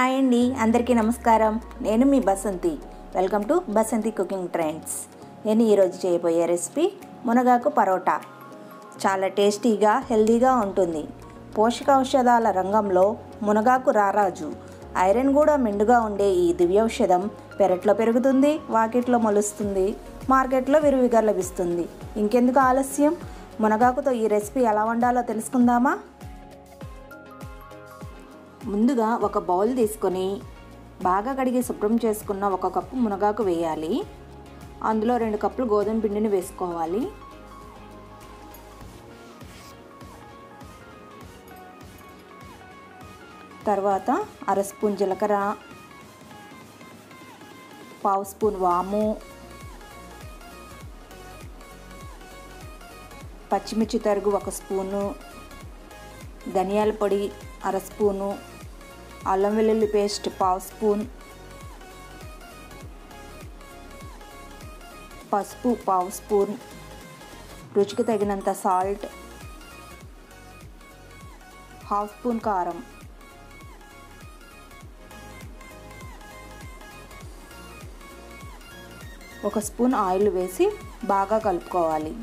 Hi అండి, అందరికీ నమస్కారం. నేను మీ Basanti. Welcome to Basanti cooking trends. నేను ఈరోజు చేయబోయే రెసిపీ మునగాకు పరోటా. చాలా టేస్టీగా, హెల్తీగా ఉంటుంది. పోషకాౌషధాల రంగంలో మునగాకు రారాజు. ఐరన్ కూడా మెండుగా ఉండే ఈ దివ్యౌషధం పెరట్లో పెరుగుతుంది, వాకిట్లో మొలుస్తుంది, మార్కెట్లో విరివిగా లభిస్తుంది. ఇంకెందుకు ఆలస్యం, మునగాకుతో ఈ రెసిపీ ఎలా వండాలో తెలుసుకుందామా? ముందుగా ఒక బౌల్ తీసుకొని బాగా కడిగి శుభ్రం చేసుకున్న 1 కప్పు మునగాకు వేయాలి. అందులో 2 కప్పులు గోధుమ పిండిని వేసుకోవాలి. తర్వాత 1/2 స్పూన్ జీలకర్ర, 1/2 స్పూన్ వాము, పచ్చిమిర్చి తరుగు 1 స్పూను, ధనియాల పొడి 1/2 స్పూను, అల్లం వెల్లుల్లి పేస్ట్ 1/2 స్పూన్, పసుపు 1/2 స్పూన్, రుచికి తగినంత సాల్ట్, 1/2 స్పూన్ కారం, ఒక స్పూన్ ఆయిల్ వేసి బాగా కలుపుకోవాలి.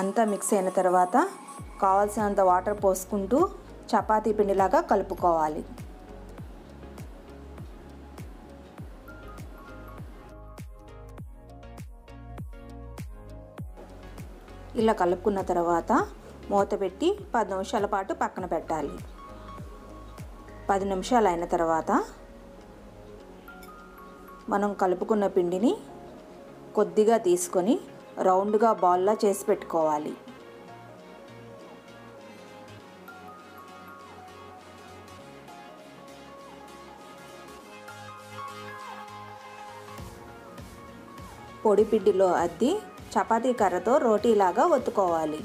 అంతా మిక్స్ అయిన తర్వాత కావాల్సినంత వాటర్ పోసుకుంటూ చపాతీ పిండిలాగా కలుపుకోవాలి. ఇలా కలుపుకున్న తర్వాత మూత పెట్టి 10 నిమిషాల పాటు పక్కన పెట్టాలి. 10 నిమిషాలు అయిన తర్వాత మనం కలుపుకున్న పిండిని కొద్దిగా తీసుకొని రౌండ్గా బాల్లా చేసి పెట్టుకోవాలి. పొడి పిండిలో అద్ది చపాతీ కర్రతో రోటీలాగా ఒత్తుకోవాలి.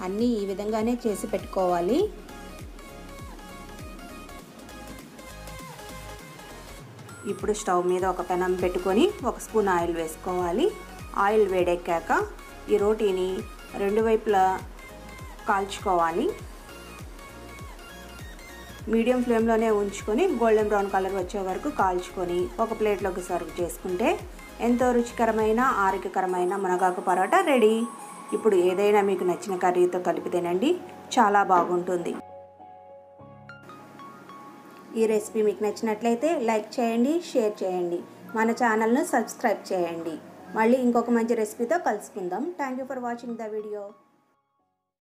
అన్నీ ఈ విధంగానే చేసి పెట్టుకోవాలి. ఇప్పుడు స్టవ్ మీద ఒక పెనం పెట్టుకొని 1 స్పూన్ ఆయిల్ వేసుకోవాలి. ఆయిల్ వేడెక్కాక ఈ రోటీని 2 వైపులా కాల్చుకోవాలి. మీడియం ఫ్లేమ్లోనే ఉంచుకొని గోల్డెన్ బ్రౌన్ కలర్ వచ్చే వరకు కాల్చుకొని ఒక ప్లేట్లోకి సర్వ్ చేసుకుంటే ఎంతో రుచికరమైన, ఆరోగ్యకరమైన మునగాకు పరోటా రెడీ. ఇప్పుడు ఏదైనా మీకు నచ్చిన కర్రీతో కలిపి తినండి, చాలా బాగుంటుంది. ఈ రెసిపీ మీకు నచ్చినట్లయితే లైక్ చేయండి, షేర్ చేయండి, మన ఛానల్ను సబ్స్క్రైబ్ చేయండి. మళ్ళీ ఇంకొక మంచి రెసిపీతో కలుసుకుందాం. Thank you for watching the video.